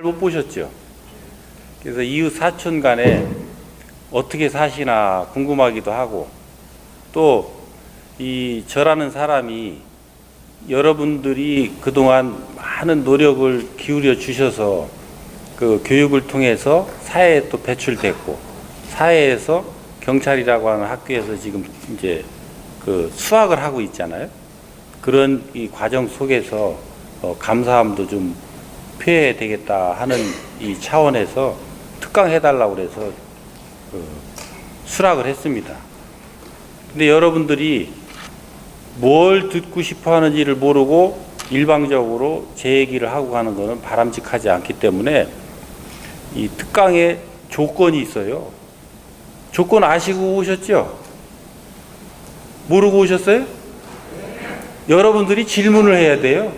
못 보셨죠? 그래서 이웃 사촌 간에 어떻게 사시나 궁금하기도 하고, 또 이 저라는 사람이 여러분들이 그동안 많은 노력을 기울여 주셔서 그 교육을 통해서 사회에 또 배출됐고, 사회에서 경찰이라고 하는 학교에서 지금 이제 그 수학을 하고 있잖아요. 그런 이 과정 속에서 감사함도 좀 표해야 되겠다 하는 이 차원에서 특강해달라고 그래서 수락을 했습니다. 근데 여러분들이 뭘 듣고 싶어 하는지를 모르고 일방적으로 제 얘기를 하고 가는 것은 바람직하지 않기 때문에 이 특강에 조건이 있어요. 조건 아시고 오셨죠? 모르고 오셨어요? 여러분들이 질문을 해야 돼요.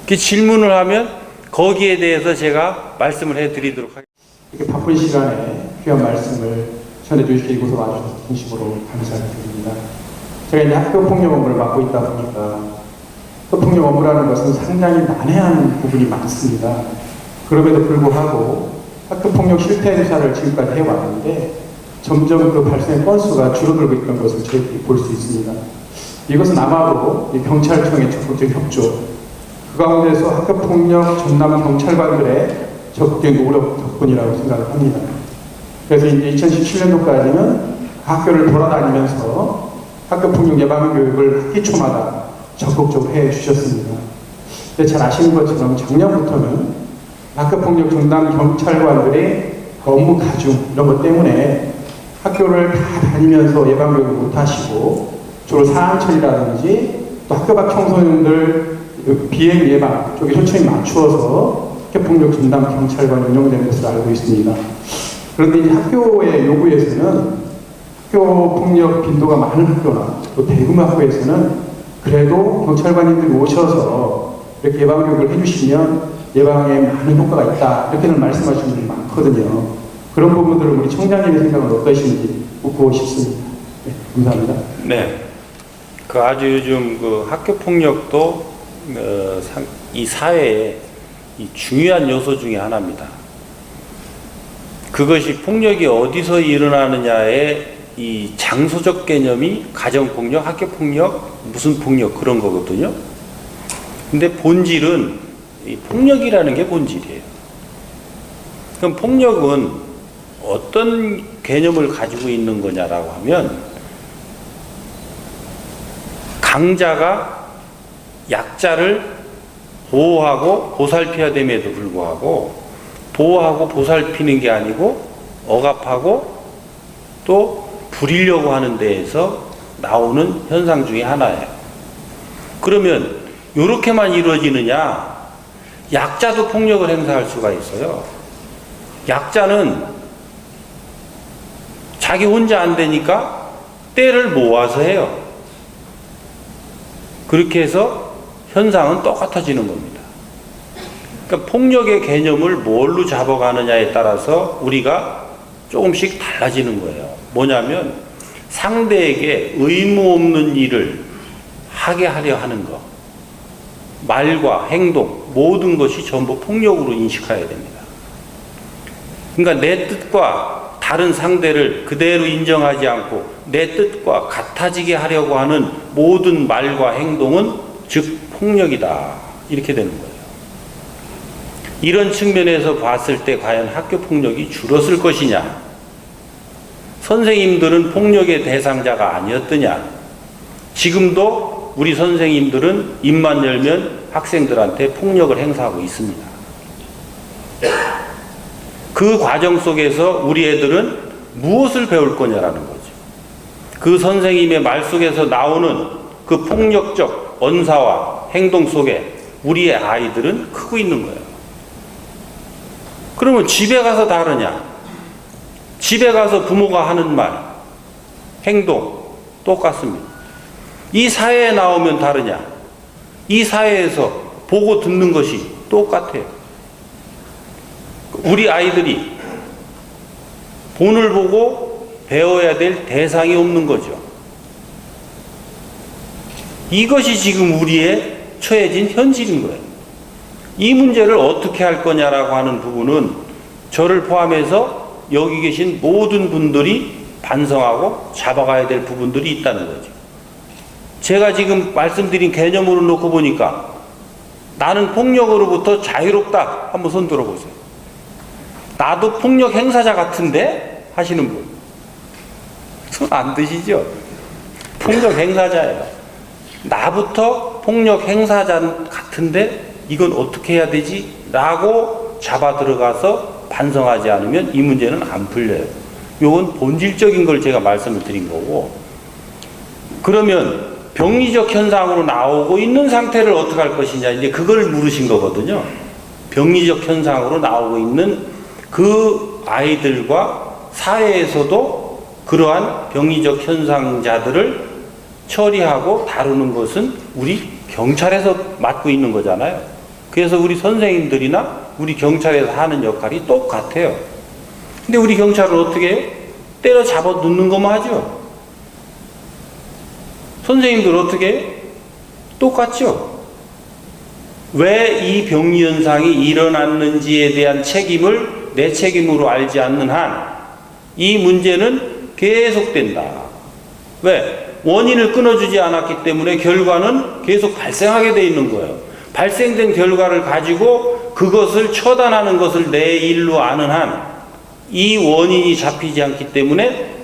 그 질문을 하면 거기에 대해서 제가 말씀을 해드리도록 하겠습니다. 이렇게 바쁜 시간에 귀한 말씀을 전해주시고 이곳으로 와주셔서 진심으로 감사드립니다. 제가 이제 학교폭력 업무를 맡고 있다 보니까 학교폭력 업무라는 것은 상당히 난해한 부분이 많습니다. 그럼에도 불구하고 학교폭력 실태 조사를 지금까지 해왔는데 점점 그 발생 건수가 줄어들고 있던 것을 저희들이 볼 수 있습니다. 이것은 아마도 경찰청의 적극적 협조, 그 가운데서 학교폭력 전담 경찰관들의 적극적인 노력 덕분이라고 생각을 합니다. 그래서 이제 2017년도까지는 학교를 돌아다니면서 학교폭력 예방 교육을 학기 초마다 적극적으로 해 주셨습니다. 근데 잘 아시는 것처럼 작년부터는 학교폭력 전담 경찰관들의 업무 가중 이런 것 때문에 학교를 다 다니면서 예방 교육을 못 하시고 주로 사항처리라든지 또 학교 밖 청소년들 비행 예방 쪽에 초점이 맞추어서 학교폭력 전담 경찰관이 운영되는 것으로 알고 있습니다. 그런데 이 학교의 요구에서는 학교폭력 빈도가 많은 학교나 또 대규모 학교에서는 그래도 경찰관님들이 오셔서 이렇게 예방교육을 해주시면 예방에 많은 효과가 있다 이렇게는 말씀하시는 분들이 많거든요. 그런 부분들을 우리 청장님의 생각은 어떠신지 묻고 싶습니다. 네, 감사합니다. 네, 그 아주 요즘 그 학교폭력도 이 사회의 이 중요한 요소 중에 하나입니다. 그것이 폭력이 어디서 일어나느냐의 이 장소적 개념이 가정폭력, 학교폭력, 무슨 폭력 그런 거거든요. 근데 본질은 이 폭력이라는 게 본질이에요. 그럼 폭력은 어떤 개념을 가지고 있는 거냐라고 하면 강자가 약자를 보호하고 보살펴야 됨에도 불구하고 보호하고 보살피는 게 아니고 억압하고 또 부리려고 하는 데에서 나오는 현상 중에 하나예요. 그러면 이렇게만 이루어지느냐? 약자도 폭력을 행사할 수가 있어요. 약자는 자기 혼자 안 되니까 때를 모아서 해요. 그렇게 해서 현상은 똑같아지는 겁니다. 그러니까 폭력의 개념을 뭘로 잡아가느냐에 따라서 우리가 조금씩 달라지는 거예요. 뭐냐면 상대에게 의무 없는 일을 하게 하려 하는 것, 말과 행동 모든 것이 전부 폭력으로 인식해야 됩니다. 그러니까 내 뜻과 다른 상대를 그대로 인정하지 않고 내 뜻과 같아지게 하려고 하는 모든 말과 행동은 즉 폭력이다 이렇게 되는 거예요. 이런 측면에서 봤을 때 과연 학교 폭력이 줄었을 것이냐? 선생님들은 폭력의 대상자가 아니었더냐? 지금도 우리 선생님들은 입만 열면 학생들한테 폭력을 행사하고 있습니다. 그 과정 속에서 우리 애들은 무엇을 배울 거냐라는 거죠. 그 선생님의 말 속에서 나오는 그 폭력적 언사와 행동 속에 우리의 아이들은 크고 있는 거예요. 그러면 집에 가서 다르냐? 집에 가서 부모가 하는 말, 행동 똑같습니다. 이 사회에 나오면 다르냐? 이 사회에서 보고 듣는 것이 똑같아요. 우리 아이들이 본을 보고 배워야 될 대상이 없는 거죠. 이것이 지금 우리의 처해진 현실인 거예요. 이 문제를 어떻게 할 거냐라고 하는 부분은 저를 포함해서 여기 계신 모든 분들이 반성하고 잡아가야 될 부분들이 있다는 거죠. 제가 지금 말씀드린 개념으로 놓고 보니까 나는 폭력으로부터 자유롭다. 한번 손 들어보세요. 나도 폭력 행사자 같은데? 하시는 분. 손 안 드시죠? 폭력 행사자예요. 나부터 폭력 행사자 같은데 이건 어떻게 해야 되지? 라고 잡아 들어가서 반성하지 않으면 이 문제는 안 풀려요. 이건 본질적인 걸 제가 말씀을 드린 거고, 그러면 병리적 현상으로 나오고 있는 상태를 어떻게 할 것이냐, 이제 그걸 물으신 거거든요. 병리적 현상으로 나오고 있는 그 아이들과 사회에서도 그러한 병리적 현상자들을 처리하고 다루는 것은 우리 경찰에서 맡고 있는 거잖아요. 그래서 우리 선생님들이나 우리 경찰에서 하는 역할이 똑같아요. 근데 우리 경찰은 어떻게 해요? 때려 잡아 넣는 것만 하죠. 선생님들 어떻게 해요? 똑같죠. 왜 이 병리 현상이 일어났는지에 대한 책임을 내 책임으로 알지 않는 한 이 문제는 계속된다. 왜? 원인을 끊어주지 않았기 때문에 결과는 계속 발생하게 돼 있는 거예요. 발생된 결과를 가지고 그것을 처단하는 것을 내 일로 아는 한 이 원인이 잡히지 않기 때문에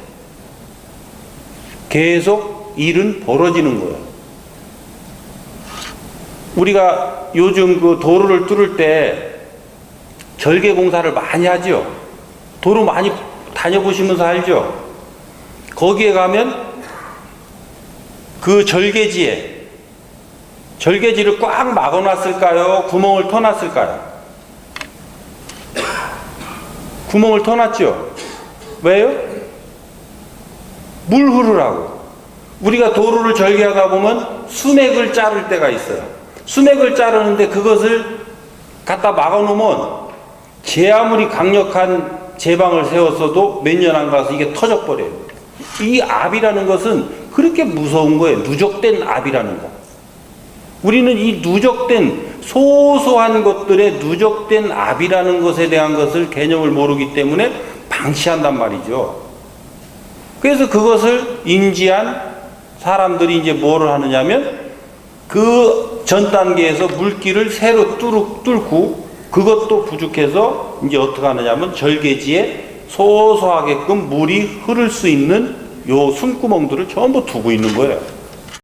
계속 일은 벌어지는 거예요. 우리가 요즘 그 도로를 뚫을 때 절개 공사를 많이 하죠. 도로 많이 다녀보시면서 알죠. 거기에 가면 그 절개지를 꽉 막아놨을까요? 구멍을 터놨을까요? 구멍을 터놨죠. 왜요? 물 흐르라고. 우리가 도로를 절개하다 보면 수맥을 자를 때가 있어요. 수맥을 자르는데 그것을 갖다 막아놓으면 제 아무리 강력한 제방을 세웠어도 몇 년 안 가서 이게 터져버려요. 이 압이라는 것은 그렇게 무서운 거예요. 누적된 압이라는 거. 우리는 이 누적된 소소한 것들의 누적된 압이라는 것에 대한 것을 개념을 모르기 때문에 방치한단 말이죠. 그래서 그것을 인지한 사람들이 이제 뭐를 하느냐면 그 전 단계에서 물길을 새로 뚫고 그것도 부족해서 이제 어떻게 하느냐면 절개지에 소소하게끔 물이 흐를 수 있는 요 숨구멍들을 전부 두고 있는 거예요.